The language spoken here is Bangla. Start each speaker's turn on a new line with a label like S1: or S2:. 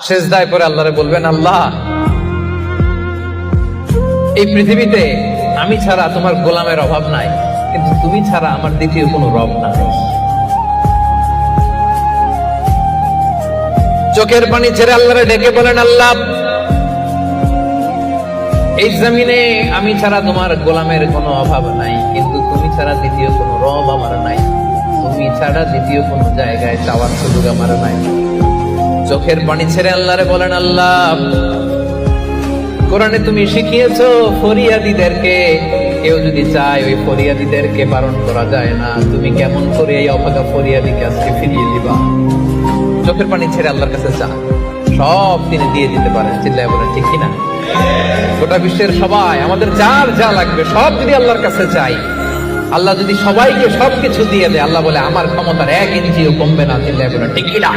S1: সিজদায় পড়ে আল্লাহরে বলবেন, আল্লাহ এই পৃথিবীতে আমি ছাড়া তোমার গোলামের অভাব নাই, কিন্তু তুমি ছাড়া আমার দ্বিতীয় কোনো রব নাই। চোখের পানি ছেড়ে আল্লাহরে ডেকে বলেন, আল্লাহ এই জমিনে আমি ছাড়া তোমার গোলামের কোনো অভাব নাই, কিন্তু তুমি ছাড়া দ্বিতীয় কোনো রব আমার নাই, তুমি ছাড়া দ্বিতীয় কোনো জায়গায় চাওয়ার সুযোগ আমার নাই। চোখের পানি ছেড়ে আল্লাহরে বলেন, আল্লাহ কোরআনে তুমি শিখিয়েছো ফরিয়াদীদেরকে কেউ যদি চায় ওই ফরিয়াদীদেরকে বারণ করা যায় না, তুমি কেমন করে এই অভাগা ফরিয়াদীকে আজকে ফিরিয়ে দিবা। চোখের পানি ছেড়ে আল্লাহর কাছে চা, সব তিনি দিয়ে দিতে পারেন। চিল্লায় বলেন ঠিক কিনা? গোটা বিশ্বের সবাই আমাদের যার যা লাগবে সব যদি আল্লাহর কাছে চাই, আল্লাহ যদি সবাইকে সবকিছু দিয়ে দেয়, আল্লাহ বলে আমার ক্ষমতার 1 ইঞ্চিও কমবে না। চিল্লায় বলেন ঠিক কিনা?